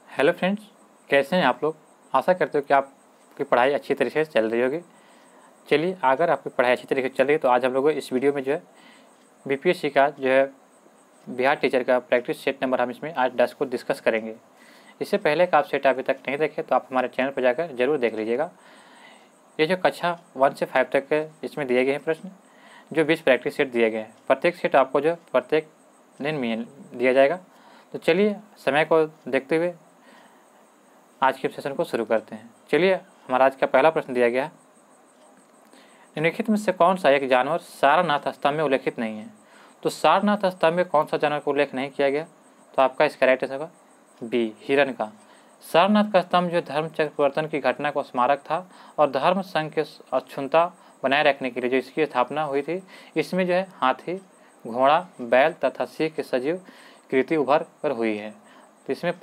Hello friends, कैसे हैं आप लोग। आशा करते हो कि आपकी पढ़ाई अच्छी तरीके से चल रही होगी। चलिए, अगर आपकी पढ़ाई अच्छी तरीके से चल रही है तो आज हम लोग इस वीडियो में जो है बीपीएससी का जो है बिहार टीचर का प्रैक्टिस सेट नंबर हम इसमें आज 10 को डिस्कस करेंगे। इससे पहले का आप सेट अभी तक नहीं देखे तो आप हमारे चैनल पर जाकर जरूर देख लीजिएगा। ये जो कक्षा 1 से 5 तक के इसमें दिए गए हैं प्रश्न, जो 20 प्रैक्टिस सेट दिए गए हैं। प्रत्येक सेट आपको जो प्रत्येक दिन में दिया जाएगा। तो चलिए, समय को देखते हुए आज के सेशन को शुरू करते हैं। चलिए, हमारा आज का पहला प्रश्न दिया गया है, निम्नलिखित में से कौन सा एक जानवर सारनाथ स्तंभ में उल्लेखित नहीं है। तो सारनाथ स्तंभ में कौन सा जानवर का उल्लेख नहीं किया गया, तो आपका इसका राइट आंसर होगा बी, हिरण का। सारनाथ का स्तंभ जो धर्मचक्र परिवर्तन की घटना को स्मारक था और धर्म संघ के अक्षुण्णता बनाए रखने के लिए जो इसकी स्थापना हुई थी, इसमें जो है हाथी, घोड़ा, बैल तथा सिंह की सजीव कृति उभर कर हुई है। तो इसमें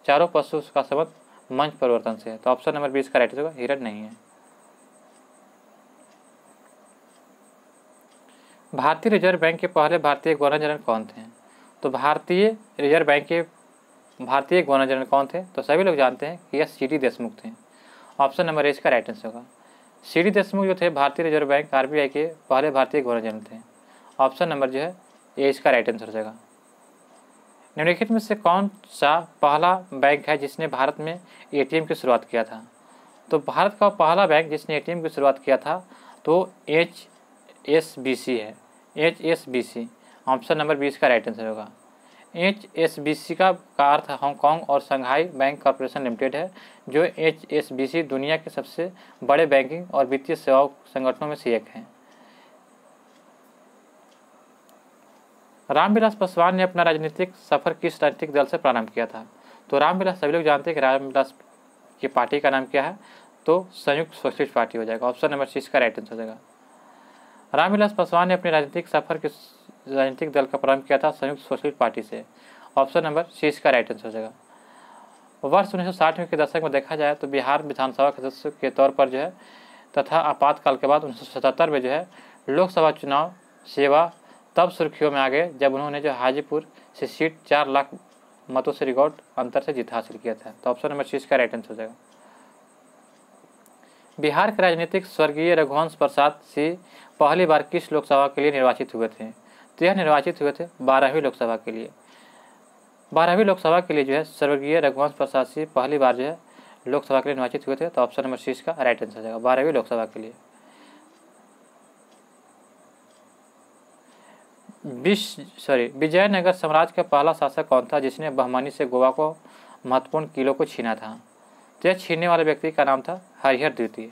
चारों पशु का संबंध मंच परिवर्तन से है। तो ऑप्शन नंबर 20 का राइट होगा, हिरण नहीं है। भारतीय रिजर्व बैंक के पहले भारतीय गवर्नर जनरल कौन थे। तो भारतीय रिजर्व बैंक के भारतीय गवर्नर जनरल कौन थे, तो सभी लोग जानते हैं कि यह सी.डी. देशमुख थे। ऑप्शन नंबर इसका राइट आंसर होगा। सी.डी. देशमुख जो थे भारतीय रिजर्व बैंक आरबीआई के पहले भारतीय गवर्नर जनरल थे। ऑप्शन नंबर जो है ये इसका राइट आंसर हो जाएगा। निम्नलिखित में से कौन सा पहला बैंक है जिसने भारत में एटीएम की शुरुआत किया था। तो भारत का पहला बैंक जिसने एटीएम की शुरुआत किया था तो HSBC है, HSBC। ऑप्शन नंबर 20 का राइट आंसर होगा। HSBC का अर्थ हांगकांग और शंघाई बैंक कॉरपोरेशन लिमिटेड है। जो HSBC दुनिया के सबसे बड़े बैंकिंग और वित्तीय सेवा संगठनों में से एक है। रामविलास पासवान ने अपना राजनीतिक सफर किस राजनीतिक दल से प्रारंभ किया था। तो रामविलास, सभी लोग जानते हैं कि रामविलास की पार्टी का नाम क्या है, तो संयुक्त सोशलिस्ट पार्टी हो जाएगा। ऑप्शन नंबर 6 का राइट आंसर हो जाएगा। रामविलास पासवान ने अपने राजनीतिक सफर किस राजनीतिक दल का प्रारंभ किया था, संयुक्त सोशलिस्ट पार्टी से। ऑप्शन नंबर 6 का राइट आंसर हो जाएगा। वर्ष 1960 के दशक में देखा जाए तो बिहार विधानसभा के सदस्य के तौर पर जो है तथा आपातकाल के बाद 1977 में जो है लोकसभा चुनाव सेवा तब सुर्खियों में आ गए जब उन्होंने जो हाजीपुर से सीट 4 लाख मतों से रिकॉर्ड अंतर से जीत हासिल किया था। तो ऑप्शन नंबर 6 का राइट आंसर हो जाएगा। बिहार के राजनीतिक स्वर्गीय रघुवंश प्रसाद सिंह पहली बार किस लोकसभा के लिए निर्वाचित हुए थे। तो यह निर्वाचित हुए थे 12वीं लोकसभा के लिए। 12वीं लोकसभा के लिए जो है स्वर्गीय रघुवंश प्रसाद सिंह पहली बार जो है लोकसभा के लिए निर्वाचित हुए थे। तो ऑप्शन नंबर 6 का राइट आंसर हो जाएगा, 12वीं लोकसभा के लिए। विजयनगर साम्राज्य का पहला शासक कौन था जिसने बहमानी से गोवा को महत्वपूर्ण किलों को छीना था। तो यह छीनने वाले व्यक्ति का नाम था हरिहर द्वितीय।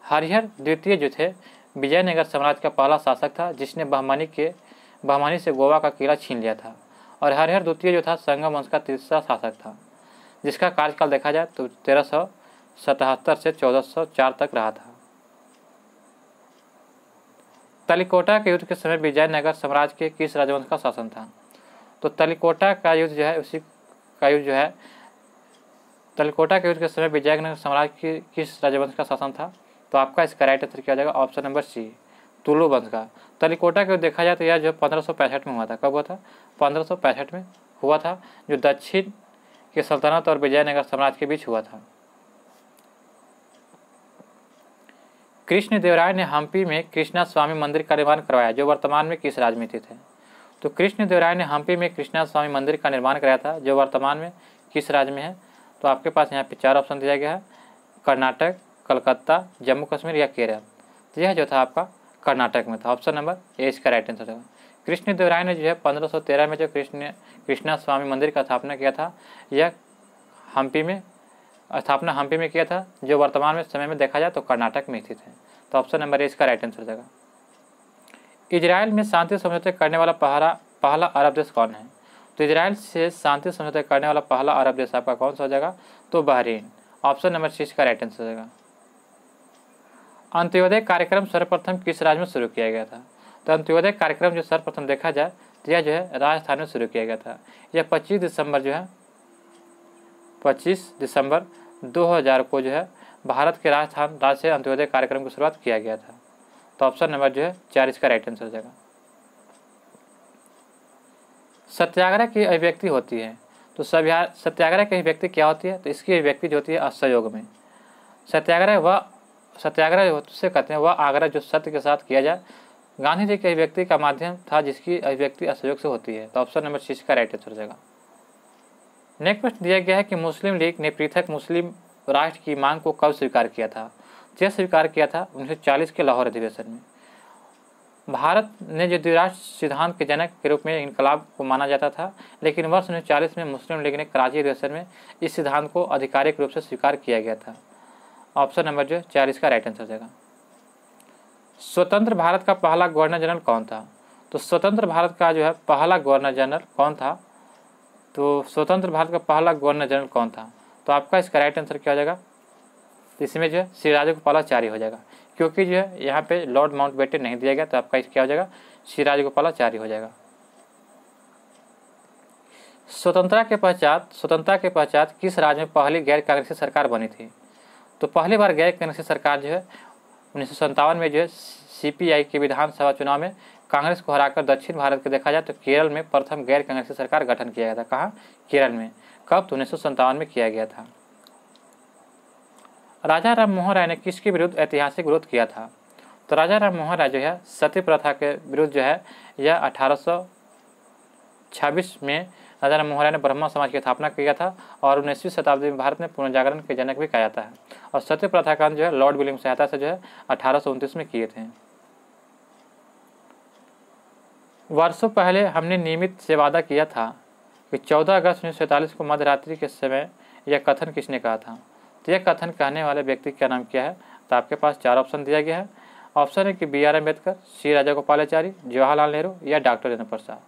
हरिहर द्वितीय जो थे विजयनगर साम्राज्य का पहला शासक था जिसने बहमानी से गोवा का किला छीन लिया था। और हरिहर द्वितीय जो था संगम वंश का तीसरा शासक था, जिसका कार्यकाल देखा जाए तो 1377 से 1404 तक रहा था। तलिकोटा के युद्ध के समय विजयनगर साम्राज्य के किस राजवंश का शासन था। तो तलिकोटा का युद्ध जो है तलिकोटा के युद्ध के समय विजयनगर साम्राज्य के किस राजवंश का शासन था। तो आपका इसका राइट आंसर किया जाएगा ऑप्शन नंबर सी, तुलु वंश का। तलिकोटा के युद्ध देखा जाए तो यह जो 1565 में हुआ था। कब हुआ था? 1565 में हुआ था, जो दक्षिण के सल्तनत और विजयनगर साम्राज्य के बीच हुआ था। कृष्णदेवराय ने हम्पी में कृष्णा स्वामी मंदिर का निर्माण करवाया जो वर्तमान में किस राज्य में स्थित है। तो कृष्णदेवराय ने हम्पी में कृष्णा स्वामी मंदिर का निर्माण कराया था जो वर्तमान में किस राज्य में है। तो आपके पास यहाँ पे 4 ऑप्शन दिया गया है, कर्नाटक, कलकत्ता, जम्मू कश्मीर या केरल। तो यह जो था आपका कर्नाटक में था। ऑप्शन नंबर ए इसका राइट आंसर होगा। कृष्णदेवराय ने जो है 1513 में जो कृष्णा स्वामी मंदिर का स्थापना किया था, यह हम्पी में किया था जो वर्तमान में समय में देखा जाए तो कर्नाटक में स्थित है। तो ऑप्शन नंबर ए इसका राइट आंसर हो जाएगा। इजराइल में शांति समझौते करने वाला पहला अरब देश कौन है। तो इजराइल से शांति समझौते करने वाला पहला अरब देश आपका कौन सा हो जाएगा, तो बहरीन। ऑप्शन नंबर 6 का राइट आंसर हो जाएगा। अंत्योदय कार्यक्रम सर्वप्रथम किस राज्य में शुरू किया गया था। तो अंत्योदय कार्यक्रम जो सर्वप्रथम देखा जाए तो यह जो है राजस्थान में शुरू किया गया था। यह 25 दिसंबर 2000 को जो है भारत के राजस्थान राज्य से अंत्योदय कार्यक्रम की शुरुआत किया गया था। तो ऑप्शन नंबर जो है 4 इसका राइट आंसर हो जाएगा। सत्याग्रह की अभिव्यक्ति होती है। तो सत्याग्रह की व्यक्ति क्या होती है, तो इसकी व्यक्ति जो होती है असहयोग में। सत्याग्रह उससे कहते हैं वह आग्रह जो सत्य के साथ किया जाए। गांधी जी के अभिव्यक्ति का माध्यम था जिसकी अभिव्यक्ति असहयोग से होती है। तो ऑप्शन नंबर 6 का राइट आंसर हो जाएगा। नेक्स्ट प्रश्न दिया गया है कि मुस्लिम लीग ने पृथक मुस्लिम राष्ट्र की मांग को कब स्वीकार किया था। यह स्वीकार किया था 1940 के लाहौर अधिवेशन में। भारत ने जो द्विराष्ट्र सिद्धांत के जनक के रूप में इनकलाब को माना जाता था, लेकिन वर्ष 1940 में मुस्लिम लीग ने कराची अधिवेशन में इस सिद्धांत को आधिकारिक रूप से स्वीकार किया गया था। ऑप्शन नंबर जो 40 का राइट आंसर हो जाएगा। स्वतंत्र भारत का पहला गवर्नर जनरल कौन था। तो स्वतंत्र भारत का जो है पहला गवर्नर जनरल कौन था, तो स्वतंत्र भारत का पहला गवर्नर जनरल कौन था, तो आपका इसका राइट आंसर क्या हो जाएगा। तो इसमें जो है श्री राजगोपालाचारी हो जाएगा, क्योंकि जो है यहाँ पे लॉर्ड माउंटबेटन नहीं दिया गया, तो आपका क्या हो जाएगा, श्री राजगोपालाचारी हो जाएगा। स्वतंत्रता के पश्चात किस राज्य में पहली गैर कांग्रेसी सरकार बनी थी। तो पहली बार गैर कांग्रेसी सरकार जो है 1957 में जो है CPI के विधानसभा चुनाव में कांग्रेस को हराकर दक्षिण भारत के देखा जाए तो केरल में प्रथम गैर कांग्रेसी सरकार गठन किया गया था। कहाँ, केरल में। कब, तो 1957 में किया गया था। राजा राम मोहन राय ने किसके विरुद्ध ऐतिहासिक विरोध किया था। तो राजा राम मोहन राय जो है सती प्रथा के विरुद्ध जो है यह 1826 में राजा राम मोहन राय ने ब्रह्मा समाज की स्थापना किया था और 19वीं शताब्दी में भारत में पुनर्जागरण के जनक भी कहा जाता है। और सत्य प्रथा का जो है लॉर्ड विलियम सहायता से जो है 1829 में किए थे। वर्षों पहले हमने नियमित से वादा किया था कि 14 अगस्त 1947 को मध्यरात्रि के समय यह कथन किसने कहा था। तो यह कथन कहने वाले व्यक्ति का नाम क्या है। तो आपके पास 4 ऑप्शन दिया गया है। ऑप्शन है कि BR अम्बेडकर, श्री राजगोपालाचारी, जवाहरलाल नेहरू या डॉक्टर राजेंद्र प्रसाद।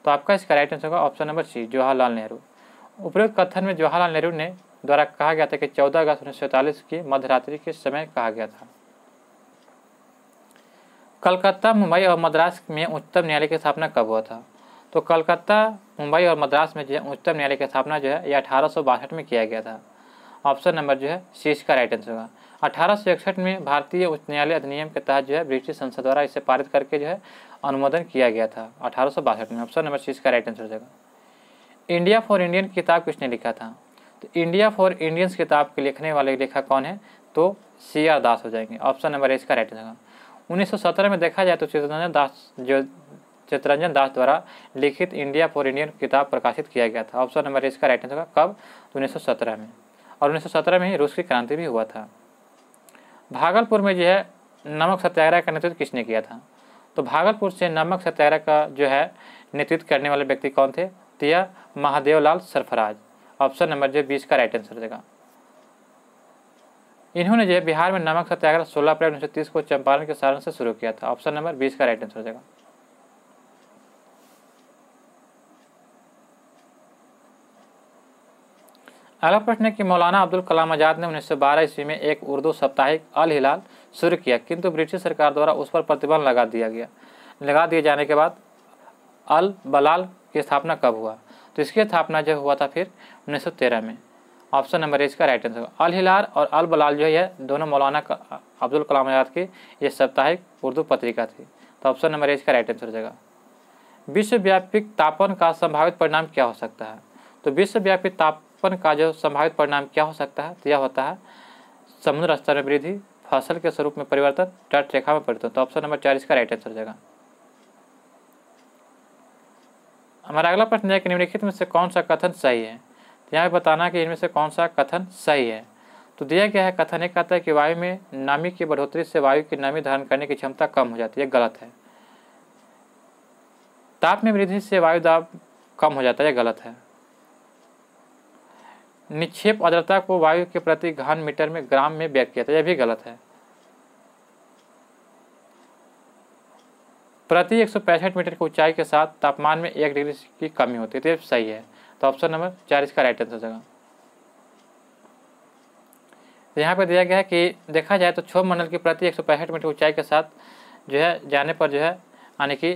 तो आपका इसका राइट आंसर होगा option number C, Jawaharlal Nehru. उपरोक्त कथन में जवाहरलाल नेहरू ने द्वारा कहा गया था कि 14 अगस्त 1947 की मध्यरात्रि के समय कहा गया था। कलकत्ता, मुंबई और मद्रास में उच्चतम न्यायालय की स्थापना कब हुआ था। तो कलकत्ता, मुंबई और मद्रास में जो है उच्चतम न्यायालय की स्थापना जो है यह 1862 में किया गया था। ऑप्शन नंबर जो है सी का राइट आंसर होगा। 1861 में भारतीय उच्च न्यायालय अधिनियम के तहत जो है ब्रिटिश संसद द्वारा इसे पारित करके जो है अनुमोदन किया गया था 1862 में। ऑप्शन नंबर सी का राइट आंसर हो जाएगा। इंडिया फॉर इंडियन किताब किसने लिखा था। तो इंडिया फॉर इंडियंस किताब के लिखने वाले लेखक कौन है, तो CR दास हो जाएंगे। ऑप्शन नंबर ए का राइट आंसर होगा। 1917 में देखा जाए तो चित्तरंजन दास द्वारा लिखित इंडिया फॉर इंडियन किताब प्रकाशित किया गया था। ऑप्शन नंबर ए का राइट आंसर होगा। कब, तो 1917 में। और 1917 में ही रूस की क्रांति भी हुआ था। भागलपुर में जो है नमक सत्याग्रह का नेतृत्व किसने किया था। तो भागलपुर से नमक सत्याग्रह का जो है नेतृत्व करने वाले व्यक्ति कौन थे, तो यह महादेवलाल सरफराज। ऑप्शन नंबर जो 20 का राइट आंसर हो जाएगा। इन्होंने जो है बिहार में नमक सत्याग्रह 16 अप्रैल 1930 को चंपारण के सारण से शुरू किया था। ऑप्शन नंबर 20 का राइट आंसर हो जाएगा। अगला प्रश्न है कि मौलाना अब्दुल कलाम आज़ाद ने 1912 ईस्वी में एक उर्दू साप्ताहिक अल हिलाल शुरू किया, किंतु ब्रिटिश सरकार द्वारा उस पर प्रतिबंध लगा दिए जाने के बाद अल बलाल की स्थापना कब हुआ। तो इसकी स्थापना जो हुआ था फिर 1913 में। ऑप्शन नंबर इसका राइट आंसर होगा। अल हिलाल और अल बलाल जो है दोनों मौलाना अब्दुल कलाम आज़ाद की ये साप्ताहिक उर्दू पत्रिका थी। तो ऑप्शन नंबर इसका राइट आंसर हो जाएगा। विश्वव्यापी तापन का संभावित परिणाम क्या हो सकता है। तो विश्वव्यापी तापन का जो संभावित परिणाम क्या हो सकता है, तो यह होता है समुद्र स्तर में वृद्धि, फसल के स्वरूप में परिवर्तन, तट रेखा में परिवर्तन। तो ऑप्शन नंबर 4 इसका राइट आंसर हो जाएगा। हमारा अगला प्रश्न है कि निम्नलिखित में से कौन सा कथन सही है। तो यहाँ बताना कि इनमें से कौन सा कथन सही है। तो दिया गया है कथन एक कहता है कि वायु में नमी की बढ़ोतरी से वायु की नमी धारण करने की क्षमता कम हो जाती है, गलत है। ताप में वृद्धि से वायु दाब कम हो जाता है, गलत है। निक्षेप आर्द्रता को वायु के प्रति घन मीटर में ग्राम में व्यक्त किया था, यह भी गलत है। प्रति 165 मीटर की ऊंचाई के साथ तापमान में 1 डिग्री की कमी होती है, तो यह सही है। तो ऑप्शन नंबर 4 इसका राइट आंसर हो जाएगा। तो यहाँ पे दिया गया है कि देखा जाए तो क्षोभ मंडल की प्रति 165 मीटर ऊंचाई के साथ जो है जाने पर जो है यानी कि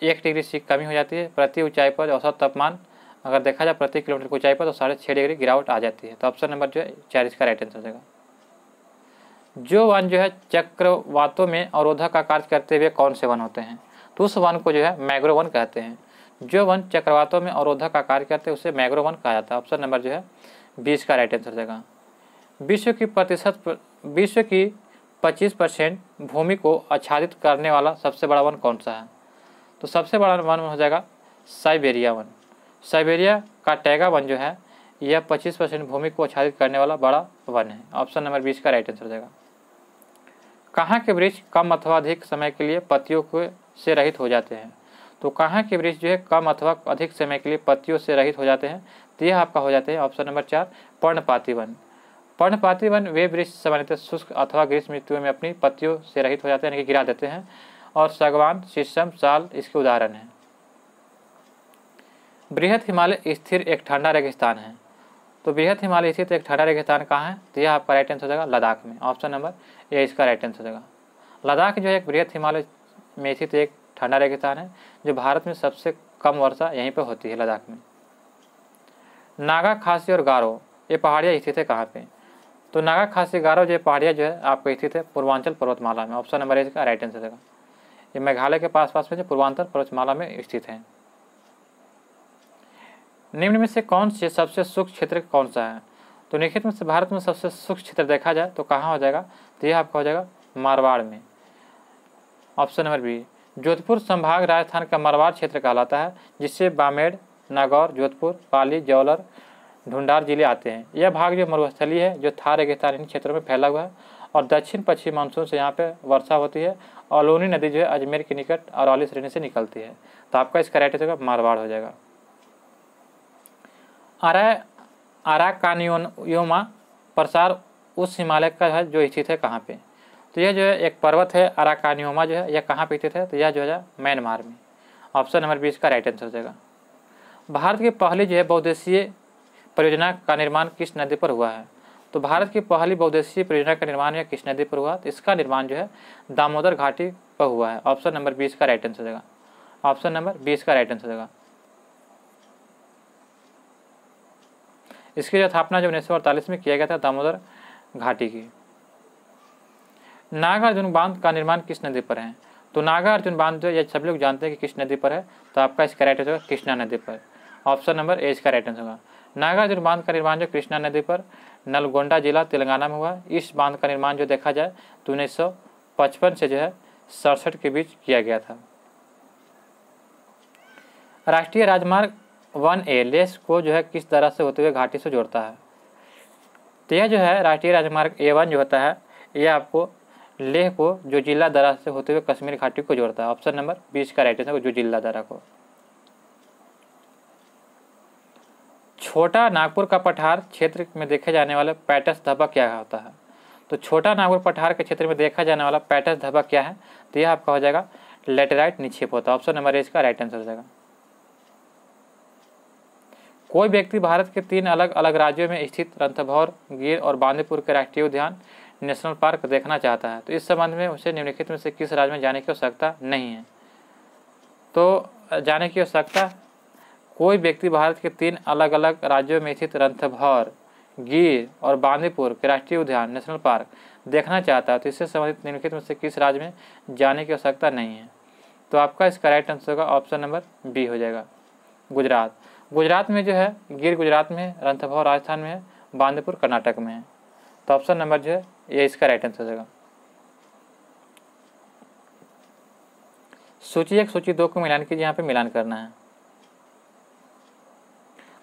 1 डिग्री की कमी हो जाती है। प्रति ऊंचाई पर औसत तापमान अगर देखा जाए प्रति किलोमीटर की ऊंचाई पर तो 6.5 डिग्री गिरावट आ जाती है। तो ऑप्शन नंबर जो है 4 इसका राइट आंसर हो जाएगा। जो वन जो है चक्रवातों में अवरोधक का कार्य करते हुए कौन से वन होते हैं। तो उस वन को जो है मैंग्रोव वन कहते हैं। जो वन चक्रवातों में अवरोधक का कार्य करते हैं उसे मैंग्रोव वन कहा जाता है। ऑप्शन नंबर जो है 20 का राइट आंसर हो जाएगा। विश्व की 25% भूमि को आच्छादित करने वाला सबसे बड़ा वन कौन सा है? तो सबसे बड़ा वन हो जाएगा साइबेरिया वन। साइबेरिया का टैगा वन जो है यह 25% भूमि को आच्छादित करने वाला बड़ा वन है। ऑप्शन नंबर 20 का राइट आंसर हो जाएगा। कहाँ के वृक्ष कम अथवा अधिक समय के लिए पत्तियों से रहित हो जाते हैं? तो कहाँ के वृक्ष जो है कम अथवा अधिक समय के लिए पत्तियों से रहित हो जाते हैं? तो यह आपका हो जाते हैं ऑप्शन नंबर 4 पर्णपाती वन। पर्णपाती वन वे वृक्ष सामान्यतः शुष्क अथवा ग्रीष्म ऋतु में अपनी पत्तियों से रहित हो जाते हैं, यानी कि गिरा देते हैं, और सागवान, शीशम, साल इसके उदाहरण हैं। बृहद हिमालय स्थिर एक ठंडा रेगिस्तान है। तो बृहद हिमालय स्थित एक ठंडा रेगिस्तान कहाँ है? तो यह आपका राइट आंसर हो जाएगा लद्दाख में। ऑप्शन नंबर ये इसका राइट आंसर हो जाएगा। लद्दाख जो है एक बृहद हिमालय में स्थित एक ठंडा रेगिस्तान है जो भारत में सबसे कम वर्षा यहीं पर होती है, लद्दाख में। नागा, खासी और गारो ये पहाड़ियाँ स्थित है कहाँ पे? तो नागा, खासी, गारो जो पहाड़ियाँ जो है आपको स्थित है पूर्वांचल पर्वतमाला में। ऑप्शन नंबर इसका राइट आंसर देगा। ये मेघालय के पास में जो पूर्वांचल पर्वतमाला में स्थित है। निम्न में से कौन से सबसे शुष्क क्षेत्र कौन सा है? तो निम्नलिखित में से भारत में सबसे शुष्क क्षेत्र देखा जाए तो कहाँ हो जाएगा? तो यह आपका हो जाएगा मारवाड़ में। Option number B. जोधपुर संभाग राजस्थान का मारवाड़ क्षेत्र कहलाता है, जिससे बामेड़, नागौर, जोधपुर, पाली, जौलर, ढूंढार जिले आते हैं। यह भाग जो मरुस्थली है जो थार रेगिस्तान इन क्षेत्रों में फैला हुआ है और दक्षिण पश्चिम मानसून से यहाँ पे वर्षा होती है और लोनी नदी जो है अजमेर के निकट अरौली श्रेणी से निकलती है। तो आपका इसका राइट आंसर मारवाड़ हो जाएगा। अराकानियोमा प्रसार उस हिमालय का है जो स्थित है कहाँ पे? तो यह जो है एक पर्वत है अराकानियोमा जो है यह कहाँ पे स्थित है? तो यह जो है म्यांमार में। ऑप्शन नंबर 20 का राइट आंसर हो जाएगा। भारत की पहली जो है बहुउद्देशीय परियोजना का निर्माण किस नदी पर हुआ है? तो भारत की पहली बहुउद्देशीय परियोजना का निर्माण यह किस नदी पर हुआ? तो इसका निर्माण जो है दामोदर घाटी पर हुआ है। ऑप्शन नंबर 20 का राइट आंसर हो जाएगा। ऑप्शन नंबर 20 का राइट आंसर हो जाएगा। इसकी जो स्थापना जो 1948 में किया गया था दामोदर घाटी की। नागार्जुन बांध का निर्माण किस नदी पर है? तो नागार्जुन बांध जो ये सभी लोग जानते हैं कि किस नदी पर है, तो आपका इसका राइट आंसर होगा कृष्णा नदी पर। ऑप्शन नंबर ए इसका राइट आंसर होगा। नागार्जुन बांध का निर्माण जो कृष्णा नदी पर नलगोंडा जिला तेलंगाना में हुआ। इस बांध का निर्माण जो देखा जाए तो 1955 से जो है 67 के बीच किया गया था। राष्ट्रीय राजमार्ग 1A लेह को जो है किस तरह से होते हुए घाटी से जोड़ता है? तो यह जो है राष्ट्रीय राजमार्ग A1 जो होता है यह आपको लेह को जो जिला दरा से होते हुए कश्मीर घाटी को जोड़ता है। ऑप्शन नंबर 20 का राइट आंसर जो जिला दरा को। छोटा नागपुर का पठार क्षेत्र में देखे जाने वाले पैटर्स धब्बा क्या होता है? तो छोटा नागपुर पठार के क्षेत्र में देखा जाने वाला पैटर्स धब्बा क्या है? तो यह आपका हो जाएगा लेटेराइट निक्षेप होता है। ऑप्शन नंबर ए इसका राइट आंसर हो जाएगा। कोई व्यक्ति भारत के 3 अलग अलग राज्यों में स्थित रणथंभौर, गिर और बांदीपुर के राष्ट्रीय उद्यान नेशनल पार्क देखना चाहता है, तो इस संबंध में उसे निम्नलिखित में से किस राज्य में जाने की आवश्यकता नहीं है? तो जाने की आवश्यकता, कोई व्यक्ति भारत के 3 अलग अलग राज्यों में स्थित रणथंभौर, गिर और बांदीपुर के राष्ट्रीय उद्यान नेशनल पार्क देखना चाहता है, तो इससे संबंधित निम्नलिखित में से किस राज्य में जाने की आवश्यकता नहीं है? तो आपका इसका राइट आंसर होगा ऑप्शन नंबर बी हो जाएगा, गुजरात। गुजरात में जो है गिर गुजरात में है, रणथंभौर राजस्थान में है, बांदीपुर कर्नाटक में है। तो ऑप्शन नंबर जो है ये इसका राइट आंसर हो जाएगा। सूची 1 सूची 2 को मिलान कीजिए, यहाँ पे मिलान करना है।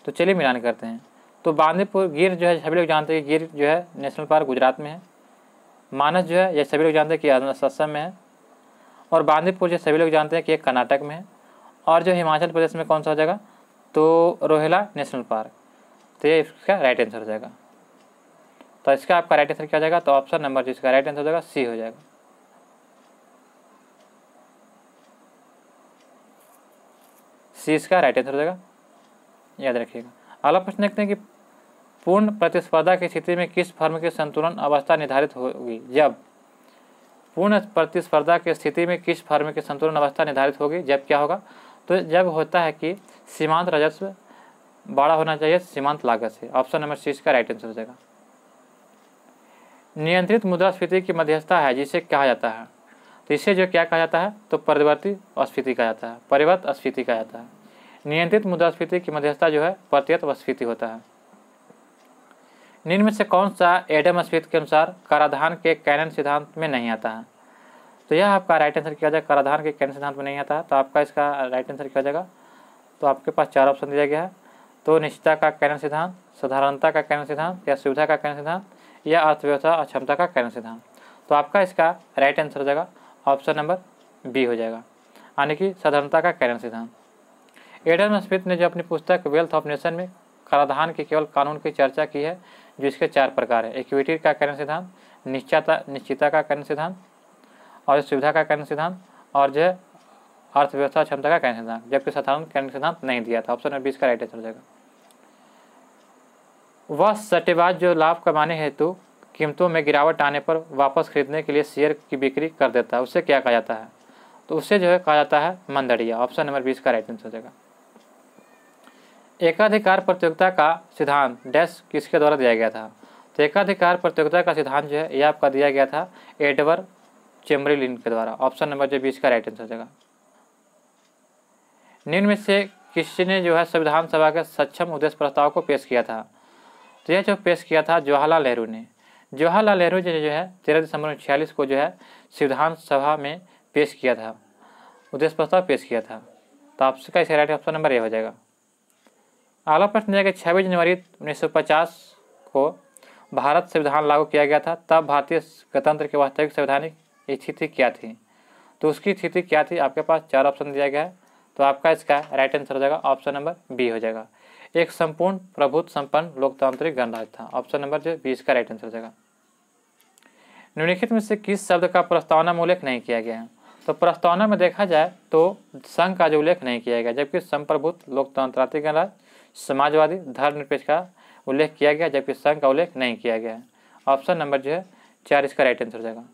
तो चलिए मिलान करते हैं। तो बांदीपुर गिर जो है सभी लोग जानते हैं कि गिर जो है नेशनल पार्क गुजरात में है। मानस जो है ये सभी लोग जानते हैं कि असम में है। और बांदीपुर जो सभी लोग जानते हैं कि एक कर्नाटक में है। और जो हिमाचल प्रदेश में कौन सा हो जाएगा? तो रोहिला नेशनल पार्क। तो ये इसका राइट आंसर हो जाएगा। तो इसका आपका राइट आंसर क्या हो जाएगा? तो ऑप्शन नंबर जिसका राइट आंसर हो जाएगा सी हो जाएगा। सी इसका राइट आंसर हो जाएगा, याद रखिएगा। अगला प्रश्न देखते हैं कि पूर्ण प्रतिस्पर्धा की स्थिति में किस फर्म की संतुलन अवस्था निर्धारित होगी? जब पूर्ण प्रतिस्पर्धा की स्थिति में किस फर्म की संतुलन अवस्था निर्धारित होगी? जब क्या होगा? तो जब होता है कि सीमांत राजस्व बड़ा होना चाहिए सीमांत लागत से। ऑप्शन नंबर सी इसका राइट आंसर हो जाएगा। नियंत्रित मुद्रास्फीति की मध्यस्थता है जिसे कहा जाता है? तो इसे जो क्या कहा जाता है? तो परिवर्ती अस्फीति कहा जाता है, परिवर्त अस्फीति कहा जाता है। नियंत्रित मुद्रास्फीति की मध्यस्थता जो है प्रत्यक्ष स्फीति होता है। निम्न में से कौन सा एडम स्मिथ के अनुसार कराधान के कैनन सिद्धांत में नहीं आता है? तो यह आपका राइट आंसर किया जाएगा, कराधान के कैनन सिद्धांत में नहीं आता है। तो आपका इसका राइट आंसर किया जाएगा। तो आपके पास 4 ऑप्शन दिया गया है। तो निश्चितता का कैनन सिद्धांत, साधारणता का कैनन सिद्धांत, या सुविधा का कैनन सिद्धांत, या अर्थव्यवस्था अक्षमता का कैनन सिद्धांत। तो आपका इसका राइट आंसर हो जाएगा ऑप्शन नंबर बी हो जाएगा, यानी कि साधारणता का कैनन सिद्धांत। एडम स्मिथ ने जो अपनी पुस्तक वेल्थ ऑफ नेशन में कराधान के केवल कानून की चर्चा की है, जो इसके 4 प्रकार है: इक्विटी का कैनन सिद्धांत, निश्चितता का कैनन सिद्धांत, और सुविधा का कैनन सिद्धांत, और जो है अर्थव्यवस्था क्षमता का कैनन सिद्धांत, जबकि साधारण कैनन सिद्धांत नहीं दिया था। ऑप्शन नंबर 20 का राइट आंसर हो जाएगा। वह सट्टेबाज जो लाभ कमाने हेतु कीमतों में गिरावट आने पर वापस खरीदने के लिए शेयर की बिक्री कर देता है, उससे क्या कहा जाता है? तो उससे जो है कहा जाता है मंदड़िया। ऑप्शन नंबर 20 का राइट आंसर हो जाएगा। एकाधिकार प्रतियोगिता का सिद्धांत डैश किसके द्वारा दिया गया था? तो एकाधिकार प्रतियोगिता का सिद्धांत जो है यह आपका दिया गया था एडवर्ड चेम्बरलिन के द्वारा। ऑप्शन नंबर जो 20 का राइट आंसर हो जाएगा। निम्न में से किसने जो है संविधान सभा के सक्षम उद्देश्य प्रस्ताव को पेश किया था? तो यह जो पेश किया था जवाहरलाल नेहरू ने। जवाहरलाल नेहरू जी ने जो है 13 दिसंबर 1946 को जो है संविधान सभा में पेश किया था, उद्देश्य प्रस्ताव पेश किया था। तो आपका इसका राइट ऑप्शन नंबर ए हो जाएगा। अगला प्रश्न है कि 26 जनवरी 1950 को भारत संविधान लागू किया गया था, तब भारतीय गणतंत्र की वास्तविक संवैधानिक स्थिति क्या थी? तो उसकी स्थिति क्या थी? आपके पास 4 ऑप्शन दिया गया है। तो आपका इसका राइट आंसर हो जाएगा ऑप्शन नंबर बी हो जाएगा। एक संपूर्ण प्रभुत्व संपन्न लोकतांत्रिक गणराज्य था। ऑप्शन नंबर जो 20 का राइट आंसर हो जाएगा। निम्नलिखित में से किस शब्द का प्रस्तावना में उल्लेख नहीं किया गया है? तो प्रस्तावना में देखा जाए तो संघ का जो उल्लेख नहीं किया गया, जबकि संप्रभुत्व लोकतांत्रिक गणराज्य, समाजवादी, धर्मनिरपेक्ष का उल्लेख किया गया, जबकि संघ का उल्लेख नहीं किया गया है। ऑप्शन नंबर जो है 4 इसका राइट आंसर हो जाएगा।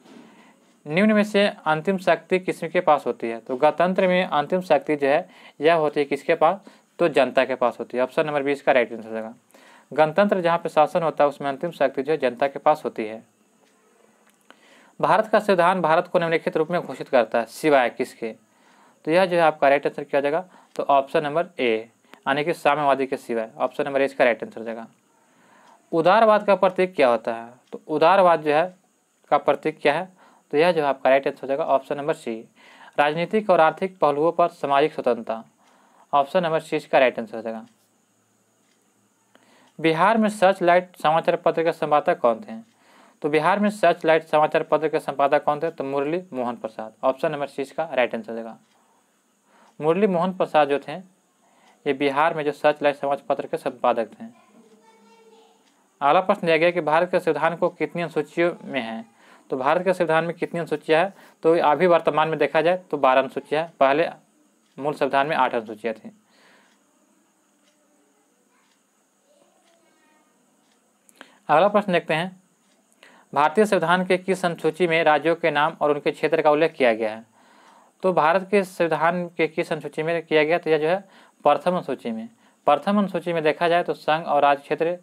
निम्न में से अंतिम शक्ति किसके पास होती है? तो गणतंत्र में अंतिम शक्ति जो है यह होती है किसके पास? तो जनता के पास होती है। ऑप्शन नंबर 20 का राइट आंसर हो जाएगा। गणतंत्र जहाँ पे शासन होता है उसमें अंतिम शक्ति जो है जनता के पास होती है। भारत का संविधान भारत को निम्नलिखित रूप में घोषित करता है, सिवाय किसके? तो यह जो है आपका राइट आंसर किया जाएगा। तो ऑप्शन नंबर ए, यानी कि साम्यवादी के सिवाय। ऑप्शन नंबर ए इसका राइट आंसर हो जाएगा। उदारवाद का प्रतीक क्या होता है? तो उदारवाद जो है का प्रतीक क्या है? तो यह जो है आपका राइट आंसर हो जाएगा ऑप्शन नंबर सी, राजनीतिक और आर्थिक पहलुओं पर सामाजिक स्वतंत्रता। ऑप्शन नंबर सी इसका राइट आंसर हो जाएगा। बिहार में सर्च लाइट समाचार पत्र के संपादक कौन थे? तो बिहार में सर्च लाइट समाचार पत्र के संपादक कौन थे? तो मुरली मोहन प्रसाद। ऑप्शन नंबर सी इसका राइट आंसर हो जाएगा। मुरली मोहन प्रसाद जो थे ये बिहार में जो सर्च लाइट समाचार पत्र के संपादक थे। अगला प्रश्न दिया गया कि भारत के संविधान को कितनी अनुसूचियों में है? तो भारत के संविधान में कितनी अनुसूचियां है? तो अभी वर्तमान में देखा जाए तो 12 अनुसूचियां है। पहले मूल संविधान में 8 अनुसूचियां थी। अगला प्रश्न देखते हैं, भारतीय संविधान के किस अनुसूची में राज्यों के नाम और उनके क्षेत्र का उल्लेख किया गया है? तो भारत के संविधान के किस अनुसूची में किया गया? तो यह जो है प्रथम अनुसूची में। प्रथम अनुसूची में देखा जाए तो संघ और राज्य क्षेत्र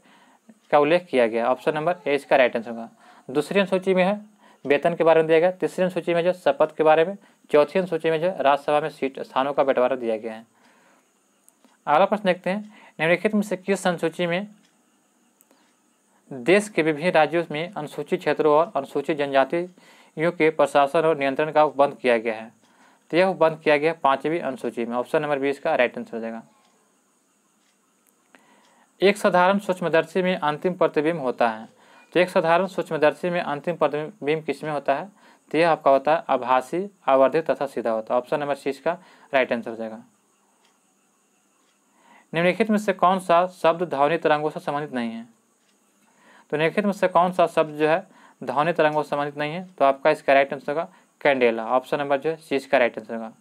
का उल्लेख किया गया। ऑप्शन नंबर ए इसका राइट आंसर होगा। दूसरी अनुसूची में है वेतन के बारे में दिया गया। तीसरी अनुसूची में जो शपथ के बारे में। चौथी अनुसूची में जो राज्यसभा में सीट स्थानों का बंटवारा दिया गया है। अगला प्रश्न देखते हैं, निम्नलिखित में से किस अनुसूची में देश के विभिन्न राज्यों में अनुसूचित क्षेत्रों और अनुसूचित जनजातियों के प्रशासन और नियंत्रण का उपबंध किया गया है? तो यह उपबंध किया गया 5वीं अनुसूची में। ऑप्शन नंबर 20 का राइट आंसर हो जाएगा। एक साधारण सूक्ष्मदर्शी में अंतिम प्रतिबिंब होता है। तो एक साधारण सूक्ष्मदर्शी में अंतिम प्रतिबिंब किसमें होता है? तो यह आपका होता है आभासी, आवर्धित तथा सीधा होता है। ऑप्शन नंबर 6 का राइट आंसर हो जाएगा। निम्नलिखित में से कौन सा शब्द ध्वनि तरंगों से संबंधित नहीं है? तो निम्नलिखित में से कौन सा शब्द जो है ध्वनि तरंगों से संबंधित नहीं है? तो आपका इसका राइट आंसर होगा कैंडेला। ऑप्शन नंबर जो है 6 का राइट आंसर होगा।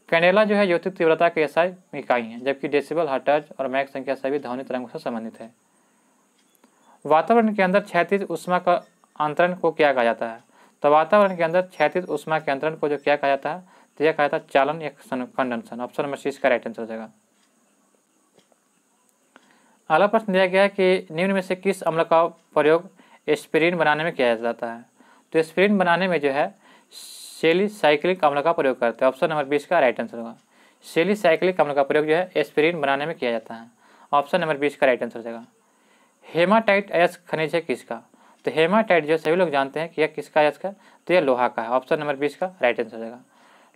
कैंडेला जो है ज्योति तीव्रता के एसआई इकाई है, जबकि डेसिबल, हर्ट्ज और मैक संख्या सभी ध्वनि तरंगों से संबंधित है। वातावरण के अंदर क्षैतिज ऊष्मा का अंतरण को क्या कहा जाता है? तो वातावरण के अंदर क्षैतिज ऊष्मा के अंतरण को जो क्या कहा जाता है? तो यह कहा जाता है चालन या कंडक्शन। ऑप्शन नंबर 6 का राइट आंसर हो जाएगा। अगला प्रश्न दिया गया है कि निम्न में से किस अम्ल का प्रयोग एस्पिरिन बनाने में किया जाता है? तो एस्पिरिन बनाने में जो है सेलिसाइक्लिक अम्ल का प्रयोग करते हैं। ऑप्शन नंबर 20 का राइट आंसर होगा। सेलिसाइक्लिक अम्ल का प्रयोग जो है एस्पिरिन बनाने में किया जाता है। ऑप्शन नंबर 20 का राइट आंसर हो जाएगा। हेमाटाइट अयस्क खनिज है किसका? तो हेमाटाइट जो सभी लोग जानते हैं कि यह किसका अयस्क है, तो यह लोहा का है। ऑप्शन नंबर 20 का राइट आंसर हो जाएगा।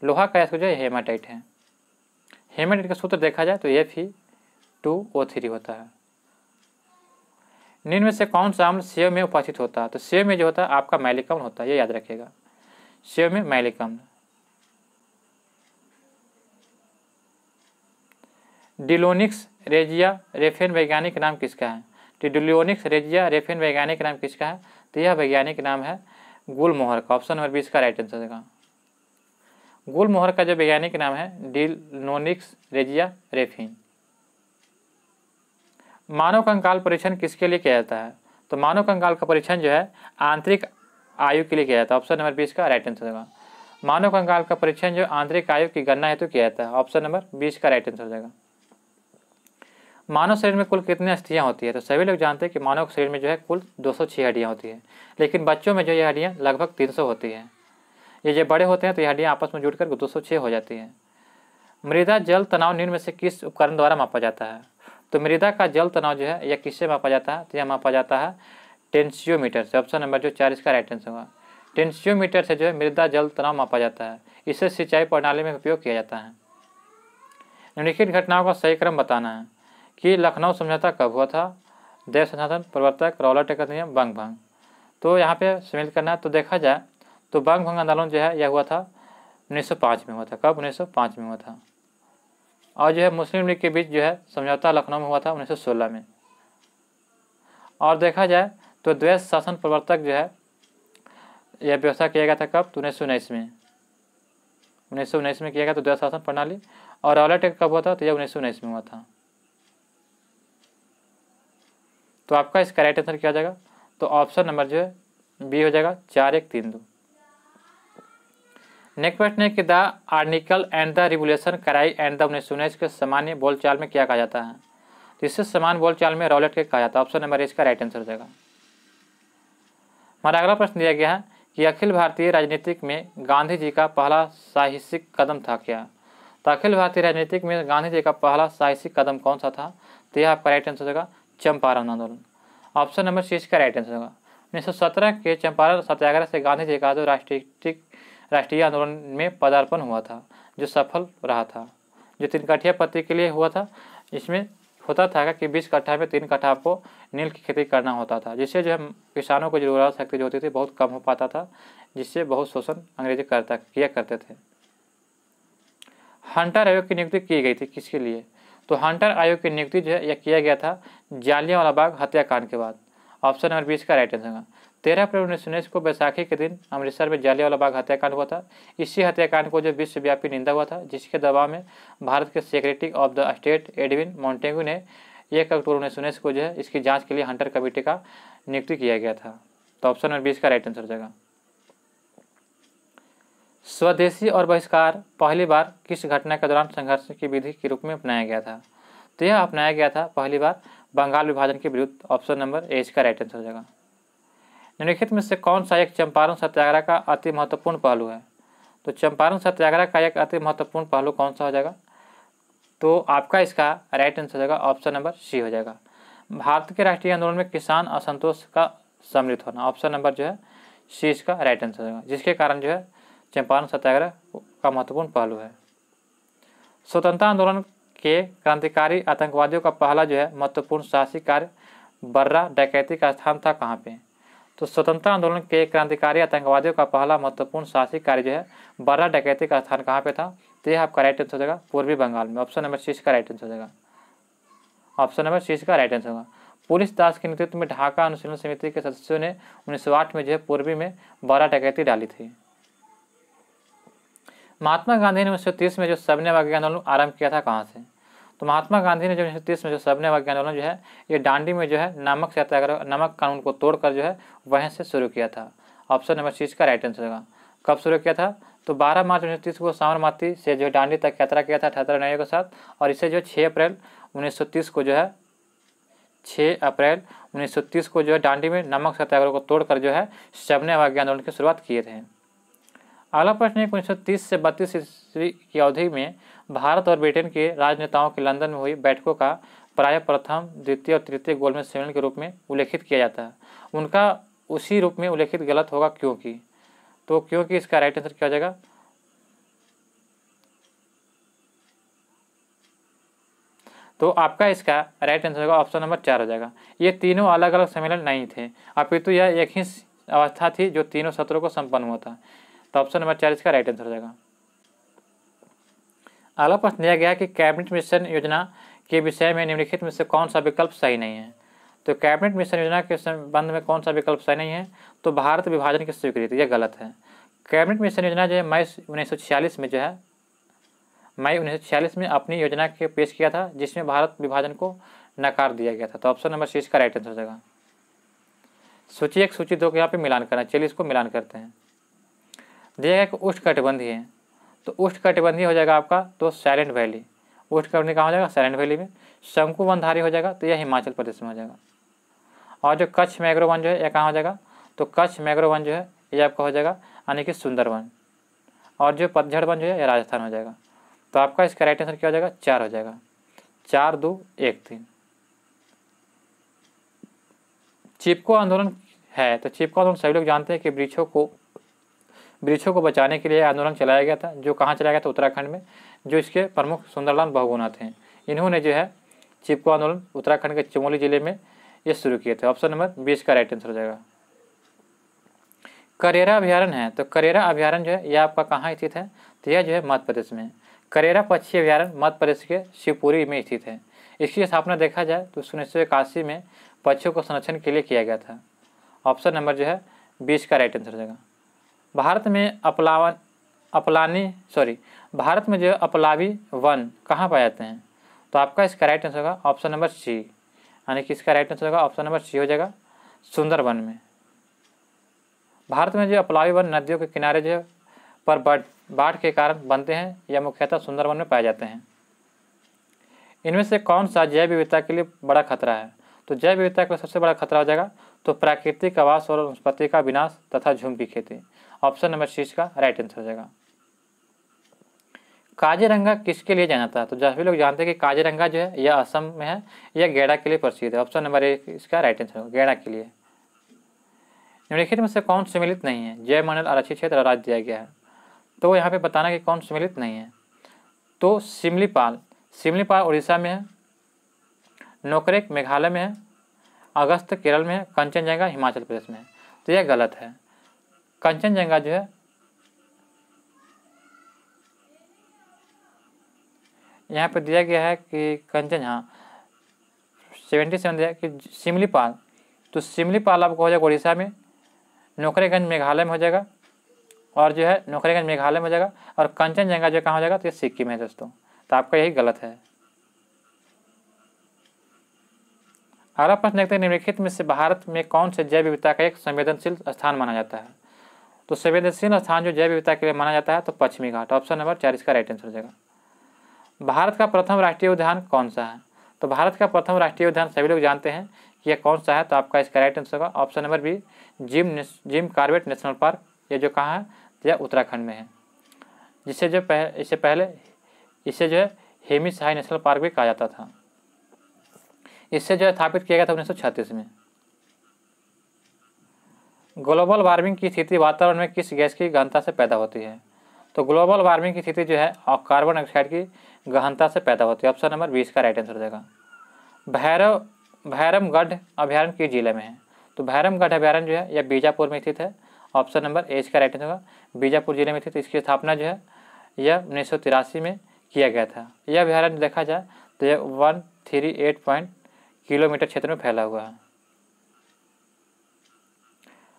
लोहा का अयस्क जो है हेमाटाइट है। हेमाटाइट का सूत्र देखा जाए तो Fe2O3 होता है। निम्न में से कौन सा अम्ल सेव में उपस्थित होता है? तो सेव में जो होता है आपका मैलिक अम्ल होता है, ये याद रखिएगा। सेव में मैलिक अम्ल। डिलोनिक्स रेजिया रेफेन वैज्ञानिक नाम किसका है? तो डिलोनिक्स रेजिया रेफेन वैज्ञानिक नाम किसका है? तो यह वैज्ञानिक नाम है गुलमोहर का। ऑप्शन नंबर 20 का राइट आंसर देगा। गुलमोहर का जो वैज्ञानिक नाम है डिलोनिक्स रेजिया रेफिन। मानव कंकाल परीक्षण किसके लिए किया जाता है? तो मानव कंकाल का परीक्षण जो है आंतरिक आयु के लिए किया जाता है। ऑप्शन नंबर 20 का राइट आंसर देगा। मानव कंकाल का परीक्षण जो आंतरिक आयु की गणना हेतु किया जाता है। ऑप्शन नंबर 20 का राइट आंसर देगा। मानव शरीर में कुल कितनी अस्थियां होती है? तो सभी लोग जानते हैं कि मानव शरीर में जो है कुल 206 हड्डियां होती है, लेकिन बच्चों में जो ये हड्डियां लगभग 300 होती है। ये जब बड़े होते हैं तो ये हड्डियां आपस में जुड़कर 206 हो जाती है। मृदा जल तनाव निम्न में से किस उपकरण द्वारा मापा जाता है? तो मृदा का जल तनाव जो है यह किससे मापा जाता है? तो यह मापा जाता है टेंसियोमीटर से। ऑप्शन नंबर जो 4 इसका राइट आंसर होगा। टेंसियोमीटर से जो है मृदा जल तनाव मापा जाता है। इसे सिंचाई प्रणाली में उपयोग किया जाता है। निम्नलिखित घटनाओं का सही क्रम बताना है कि लखनऊ समझौता कब हुआ था? देव संसाधन प्रवर्तक रॉबर्ट टेकर नियम बंग भंग। तो यहाँ पे शामिल करना है। तो देखा जाए तो बंग भंग आंदोलन जो है यह हुआ था 1905 में हुआ था। कब? 1905 में हुआ था। और जो है मुस्लिम लीग के बीच जो है समझौता लखनऊ में हुआ था 1916 में। और देखा जाए तो द्वैध शासन प्रवर्तक जो है यह व्यवस्था किया गया था कब? तो 1919 में। 1919 में किया गया तो द्वैध शासन प्रणाली। और रॉबर्ट टेकर कब हुआ था? तो यह 1919 में हुआ था। तो आपका इसका राइट आंसर क्या हो जाएगा? तो ऑप्शन नंबर जो है बी हो जाएगा 4132। नेक्स्ट प्रश्न है कि the article and the revolution कराई एंड द 1919 के सामान्य बोलचाल में क्या कहा जाता है? तो इससे समान बोलचाल में रॉलेट के कहा जाता है। ऑप्शन नंबर इसका राइट आंसर हो जाएगा। हमारा अगला प्रश्न दिया गया है कि अखिल भारतीय राजनीतिक में गांधी जी का पहला साहसिक कदम था क्या? तो अखिल भारतीय राजनीतिक में गांधी जी का पहला साहसिक कदम कौन सा था? तो यह आपका राइट आंसर होगा चंपारण आंदोलन। ऑप्शन नंबर सी इसका राइट आंसर होगा। 1917 के चंपारण सत्याग्रह से गांधी जी का जो राष्ट्रीय आंदोलन में पदार्पण हुआ था, जो सफल रहा था, जो 3 कट्ठा पत्ती के लिए हुआ था। इसमें होता था कि 20 कट्ठा में 3 कट्ठा आपको नील की खेती करना होता था, जिससे जो है किसानों को जरूरत शक्ति जो होती थी बहुत कम हो पाता था, जिससे बहुत शोषण अंग्रेजी किया करते थे। हंटर आयोग की नियुक्ति की गई थी किसके लिए? तो हंटर आयोग की नियुक्ति जो है यह किया गया था जालियांवाला बाग हत्याकांड के बाद। ऑप्शन नंबर 20 का राइट आंसर है। 13 अप्रैल 1919 को बैसाखी के दिन अमृतसर में जालियांवाला बाग हत्याकांड हुआ था। इसी हत्याकांड को जो विश्वव्यापी निंदा हुआ था, जिसके दबाव में भारत के secretary of the state Edwin Montagu ने 1 अक्टूबर 1919 को जो है इसकी जाँच के लिए हंटर कमेटी का नियुक्ति किया गया था। तो ऑप्शन नंबर 20 का राइट आंसर हो जाएगा। स्वदेशी और बहिष्कार पहली बार किस घटना के दौरान संघर्ष की विधि के रूप में अपनाया गया था? तो यह अपनाया गया था पहली बार बंगाल विभाजन के विरुद्ध। ऑप्शन नंबर ए इसका राइट आंसर हो जाएगा। निम्नलिखित में से कौन सा एक चंपारण सत्याग्रह का अति महत्वपूर्ण पहलू है? तो चंपारण सत्याग्रह का एक अति महत्वपूर्ण पहलू कौन सा हो जाएगा? तो आपका इसका राइट आंसर हो जाएगा ऑप्शन नंबर सी हो जाएगा। भारत के राष्ट्रीय आंदोलन में किसान असंतोष का सम्मिलित होना। ऑप्शन नंबर जो है सी इसका राइट आंसर होगा, जिसके कारण जो है चंपारण सत्याग्रह का महत्वपूर्ण पहलू है। स्वतंत्रता आंदोलन के क्रांतिकारी आतंकवादियों का पहला जो है महत्वपूर्ण साहसिक कार्य बर्रा डकैती का स्थान था कहाँ पे? तो स्वतंत्रता आंदोलन के क्रांतिकारी आतंकवादियों का पहला महत्वपूर्ण साहसिक कार्य जो है बर्रा डकैती का स्थान कहाँ पे था? तो यह आपका राइट आंसर हो जाएगा पूर्वी बंगाल में। ऑप्शन नंबर सी का राइट आंसर हो जाएगा। ऑप्शन नंबर सी का राइट आंसर होगा। पुलिस दास के नेतृत्व में ढाका अनुशीलन समिति के सदस्यों ने 1908 में जो है पूर्वी में बर्रा डकैती डाली थी। महात्मा गांधी ने 1930 में जो सविनय अवज्ञा आंदोलन आरंभ किया था कहाँ से? तो महात्मा गांधी ने जो 1930 में जो सविनय अवज्ञा आंदोलन जो है ये दांडी में जो है नमक सत्याग्रह नमक कानून को तोड़कर जो है वहीं से शुरू किया था। ऑप्शन नंबर सी का राइट आंसर होगा। कब शुरू किया था? तो 12 मार्च 1930 को साबरमती से जो दांडी तक यात्रा किया था 78 नायकों के साथ, और इसे जो 6 अप्रैल 1930 को जो है 6 अप्रैल 1930 को जो है दांडी में नमक सत्याग्रह को तोड़कर जो है सविनय अवज्ञा आंदोलन की शुरुआत किए थे। अगला प्रश्न है 1930 से 32 ईस्वी की अवधि में भारत और ब्रिटेन के राजनेताओं की लंदन में हुई बैठकों का प्रायः प्रथम, द्वितीय और तृतीय गोलमेज सम्मेलन के रूप में उल्लेखित किया जाता है। उनका उसी रूप में उल्लेखित गलत होगा क्योंकि, तो क्योंकि इसका राइट आंसर क्या हो जाएगा? तो आपका इसका राइट आंसर होगा ऑप्शन नंबर 4 हो जाएगा। ये तीनों अलग अलग सम्मेलन नहीं थे, अपितु यह एक ही अवस्था थी जो तीनों सत्रों को संपन्न हुआ था। तो ऑप्शन नंबर 4 इसका राइट आंसर हो जाएगा। अगला प्रश्न दिया गया कि कैबिनेट मिशन योजना के विषय में निम्नलिखित में से कौन सा विकल्प सही नहीं है? तो कैबिनेट मिशन योजना के संबंध में कौन सा विकल्प सही नहीं है? तो भारत विभाजन की स्वीकृति, यह गलत है। कैबिनेट मिशन योजना जो है मई 1946 में जो है मई 1946 में अपनी योजना के पेश किया था, जिसमें भारत विभाजन को नकार दिया गया था। तो ऑप्शन नंबर 6 का राइट आंसर हो जाएगा। सूची 1 सूची 2 के यहाँ पे मिलान करना, चलिए इसको मिलान करते हैं। दिया गया कि उष्णकटिबंधीय है, तो उष्णकटिबंधीय हो जाएगा आपका तो साइलेंट वैली। उष्णकटिबंधीय कहाँ हो जाएगा? साइलेंट वैली में। शंकु वनधारी हो जाएगा, तो यह हिमाचल प्रदेश में हो जाएगा। और जो कच्छ मैंग्रोव वन जो है यह कहाँ हो जाएगा? तो कच्छ मैंग्रोव वन जो है ये आपका हो जाएगा यानी कि सुंदरवन। और जो पतझड़ वन जो है यह राजस्थान हो जाएगा। तो आपका इसका राइट आंसर क्या हो जाएगा? 4 हो जाएगा। 4, 2, 1, 3। चिपको आंदोलन है, तो चिपको आंदोलन सभी लोग जानते हैं कि वृक्षों को बचाने के लिए आंदोलन चलाया गया था, जो कहाँ चलाया गया था? उत्तराखंड में। जो इसके प्रमुख सुंदरलाल बहुगुणा थे, इन्होंने जो है चिपको आंदोलन उत्तराखंड के चमोली जिले में ये शुरू किए थे। ऑप्शन नंबर 20 का राइट आंसर हो जाएगा। करेरा अभ्यारण्य है, तो करेरा अभ्यारण्य जो है यह आपका कहाँ स्थित है? तो यह जो है मध्य प्रदेश में। करेरा पक्षी अभ्यारण्य मध्य प्रदेश के शिवपुरी में स्थित है। इसकी स्थापना देखा जाए तो 1981 में पक्षियों को संरक्षण के लिए किया गया था। ऑप्शन नंबर जो है 20 का राइट आंसर हो जाएगा। भारत में जो अपलावी वन कहाँ पाए जाते हैं? तो आपका इसका राइट आंसर होगा ऑप्शन नंबर सी, यानी कि इसका राइट आंसर होगा ऑप्शन नंबर सी हो जाएगा, सुंदरवन में। भारत में जो अपलावी वन नदियों के किनारे जो पर बाढ़ के कारण बनते हैं, यह मुख्यतः सुंदरवन में पाए जाते हैं। इनमें से कौन सा जैव विविधता के लिए बड़ा खतरा है? तो जैव विविधता का सबसे बड़ा खतरा हो जाएगा तो प्राकृतिक आवास और वनस्पति का विनाश तथा झूम की खेती। ऑप्शन नंबर 6 का राइट आंसर हो जाएगा। काजीरंगा किसके लिए जाना था? तो सभी लोग जानते हैं कि काजीरंगा जो है यह असम में है, यह गैंडा के लिए प्रसिद्ध है। ऑप्शन नंबर 1 इसका राइट आंसर होगा, गैंडा के लिए। निम्नलिखित में से कौन सम्मिलित नहीं है? जैव मंडल आरक्षित क्षेत्र राज्य दिया गया है, तो यहाँ पे बताना कि कौन सम्मिलित नहीं है। तो सिमलीपाल उड़ीसा में है, नोकरेक मेघालय में है, अगस्त केरल में है, कंचनजंगा हिमाचल प्रदेश में है। तो यह गलत है। कंचनजंगा जो है यहाँ पे दिया गया है कि 77 दिया कि सिमलीपाल, तो सिमलीपाल आपको हो जाएगा उड़ीसा में, नोकरेगंज मेघालय में हो जाएगा, और जो है नोकरेगंज मेघालय में हो जाएगा, और कंचनजंगा जो कहाँ हो जाएगा? तो ये सिक्किम में है दोस्तों। तो आपका यही गलत है। अगला प्रश्न देखते हैं, निम्नलिखित में से भारत में कौन से जैव विविधता का एक संवेदनशील स्थान माना जाता है? तो संवेदनशील स्थान जो जैव विविधता के लिए माना जाता है तो पश्चिमी घाट। ऑप्शन नंबर 4 इसका राइट आंसर हो जाएगा। भारत का प्रथम राष्ट्रीय उद्यान कौन सा है? तो भारत का प्रथम राष्ट्रीय उद्यान सभी लोग जानते हैं कि यह कौन सा है, तो आपका इसका राइट आंसर होगा option number B, Jim Corbett national park. ये जो कहाँ है? यह उत्तराखंड में है, जिसे जो इसे जो है हेमी सहाय नेशनल पार्क भी कहा जाता था। इससे जो है स्थापित किया गया था 1936 में। ग्लोबल वार्मिंग की स्थिति वातावरण में किस गैस की गहनता से पैदा होती है? तो ग्लोबल वार्मिंग की स्थिति जो है कार्बन डाइऑक्साइड की गहनता से पैदा होती है। ऑप्शन नंबर 20 का राइट आंसर हो जाएगा। भैरमगढ़ अभ्यारण्य किस जिले में है? तो भैरमगढ़ अभ्यारण्य जो है यह बीजापुर में स्थित है। ऑप्शन नंबर ए इसका राइट आंसर होगा, बीजापुर जिले में स्थित। इसकी स्थापना जो है यह 1983 में किया गया था। यह अभ्यारण्य देखा जाए तो यह 138 किलोमीटर क्षेत्र में फैला हुआ है।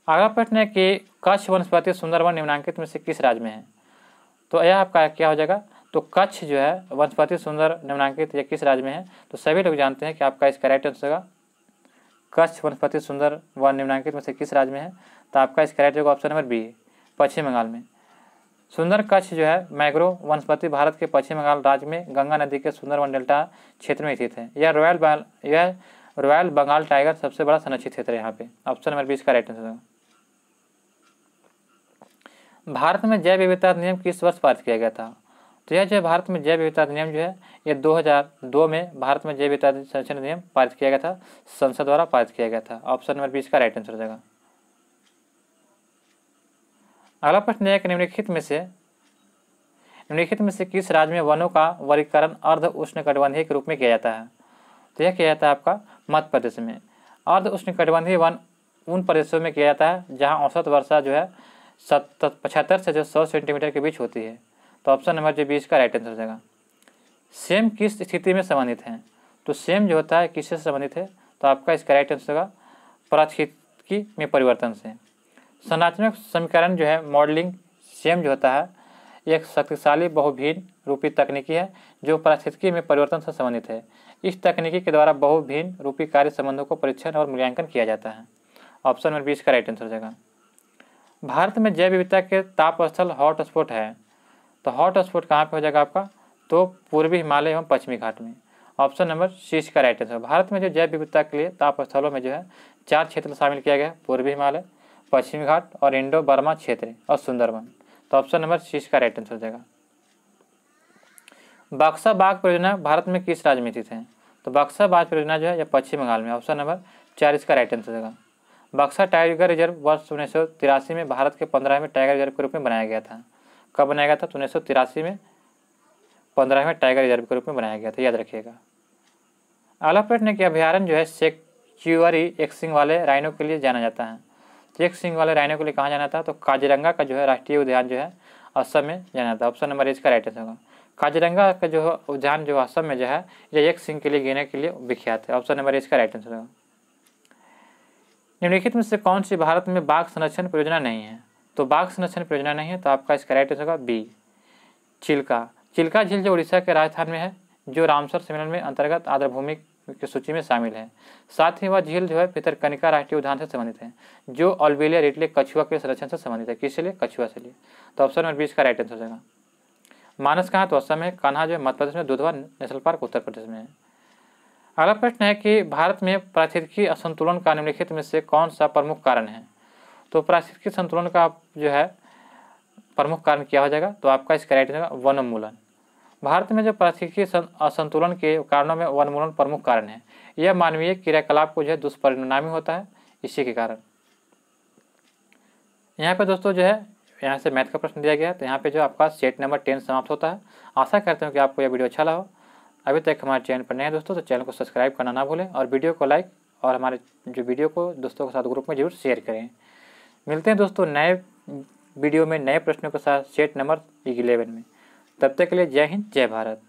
अगला प्रश्न है कि कच्छ वनस्पति सुंदरवन निम्नांकित में से किस राज्य में है? तो यह आपका क्या हो जाएगा? तो कच्छ जो है वनस्पति सुंदर निम्नांकित या किस राज्य में है? तो सभी लोग जानते हैं कि आपका इसका राइट आंसर होगा कच्छ वनस्पति सुंदर वन निम्नांकित में से किस राज्य में है? तो आपका इसका राइट होगा ऑप्शन नंबर बी, पश्चिम बंगाल में। सुंदर कच्छ जो है मैग्रोव वनस्पति भारत के पश्चिम बंगाल राज्य में गंगा नदी के सुंदरवन डेल्टा क्षेत्र में स्थित है। यह रॉयल बंगाल टाइगर सबसे बड़ा संरक्षित क्षेत्र है यहाँ पे। ऑप्शन नंबर 20 का राइट आंसर होगा। भारत में जैव विविधता नियम किस वर्ष पारित किया गया था? तो यह जो है भारत में जैव विविधता अधिनियम जो है ये 2002 में भारत में जैव विविधता संरक्षण अधिनियम पारित किया गया था, संसद द्वारा पारित किया गया था। ऑप्शन नंबर 20 का राइट आंसर हो जाएगा। अगला प्रश्न है कि निम्नलिखित में से किस राज्य में वनों का वर्गीकरण अर्ध उष्णकटिबंधीय के रूप में किया जाता है? तो यह किया जाता है आपका मध्य प्रदेश में। अर्ध उष्णकटिबंधीय वन उन प्रदेशों में किया जाता है जहां औसत वर्षा जो है 75 से 100 सेंटीमीटर के बीच होती है। तो ऑप्शन नंबर जो 20 का राइट आंसर हो जाएगा। सेम किस स्थिति में संबंधित है? तो सेम जो होता है किससे संबंधित है? तो आपका इसका राइट आंसर होगा पारिस्थितिकी में परिवर्तन से। संरचनात्मक समीकरण जो है मॉडलिंग सेम जो होता है एक शक्तिशाली बहुभिन्न रूपी तकनीकी है जो पारिस्थितिकी में परिवर्तन से संबंधित है। इस तकनीकी के द्वारा बहुभिन्न रूपी कार्य संबंधों को परीक्षण और मूल्यांकन किया जाता है। ऑप्शन नंबर 20 का राइट आंसर हो जाएगा। भारत में जैव विविधता के ताप स्थल हॉट स्पॉट है। तो हॉट स्पॉट कहाँ पे हो जाएगा आपका? तो पूर्वी हिमालय एवं पश्चिमी घाट में। ऑप्शन नंबर 20 का राइट आंसर। भारत में जो जैव विविधता के लिए ताप स्थलों में जो है 4 क्षेत्र शामिल किया गया है, पूर्वी हिमालय, पश्चिमी घाट और इंडो बर्मा क्षेत्र और सुंदरवन। तो ऑप्शन नंबर 20 का राइट आंसर हो जाएगा। बक्सा बाघ परियोजना भारत में किस राज्य में स्थित है? तो बक्सा बाघ परियोजना जो है यह पश्चिम बंगाल में। ऑप्शन नंबर 4 इसका राइट आंसर हो जाएगा। बक्सा टाइगर रिजर्व वर्ष 1983 में भारत के 15वें टाइगर रिजर्व के रूप में बनाया गया था। कब बनाया गया था? तो 1983 में 15वें टाइगर रिजर्व के रूप में बनाया गया था, याद रखिएगा। अगला प्रश्न है कि अभ्यारण्य जो है सेंचुरी एक सींग वाले राइनो के लिए जाना जाता है। तो एक सींग वाले राइनो के लिए कहाँ जाना था? तो काजीरंगा का जो है राष्ट्रीय उद्यान जो है असम में जाना था। ऑप्शन नंबर 1 का राइट आंसर होगा। काजीरंगा का जो उद्यान जो असम में जो है यह एक सींग के लिए गिने के लिए विख्यात है। ऑप्शन नंबर 1 का राइट आंसर होगा। निम्नलिखित में से कौन सी भारत में बाघ संरक्षण परियोजना नहीं है? तो बाघ संरक्षण परियोजना नहीं है, तो आपका इसका राइट आंसर होगा बी, चिल्का। चिल्का झील जो उड़ीसा के राजस्थान में है, जो रामसर सम्मेलन में अंतर्गत आर्द्रभूमि की सूची में शामिल है। साथ ही वह झील जो है भितरकनिका राष्ट्रीय उद्यान से संबंधित है, जो अल्बेलिया रेटले कछुआ के संरक्षण से संबंधित है। किससे लिए? कछुआ से लिए। तो ऑप्शन नंबर 20 का राइट आंसर हो जाएगा। मानस कहाँ? तो असम में। कान्हा जो है मध्य प्रदेश में। दुधवा नेशनल पार्क उत्तर प्रदेश में है। अगला प्रश्न है कि भारत में पारिस्थितिकी असंतुलन का निम्नलिखित में से कौन सा प्रमुख कारण है? तो पारिस्थितिकी संतुलन का जो है प्रमुख कारण क्या हो जाएगा? तो आपका इसका राइट आंसर वनोन्मूलन। भारत में जो पारिस्थितिकी असंतुलन के कारणों में वनोन्मूलन प्रमुख कारण है। यह मानवीय क्रियाकलाप को जो है दुष्परिणामी होता है, इसी के कारण। यहाँ पे दोस्तों जो है यहाँ से मैथ का प्रश्न दिया गया है। तो यहाँ पे जो आपका सेट नंबर 10 समाप्त होता है। आशा करते हैं कि आपको यह वीडियो अच्छा लगा हो। अभी तक हमारे चैनल पर नए हैं दोस्तों, तो चैनल को सब्सक्राइब करना ना भूलें और वीडियो को लाइक और हमारे जो वीडियो को दोस्तों के साथ ग्रुप में जरूर शेयर करें। मिलते हैं दोस्तों नए वीडियो में नए प्रश्नों के साथ सेट नंबर 11 में। तब तक के लिए जय हिंद, जय भारत।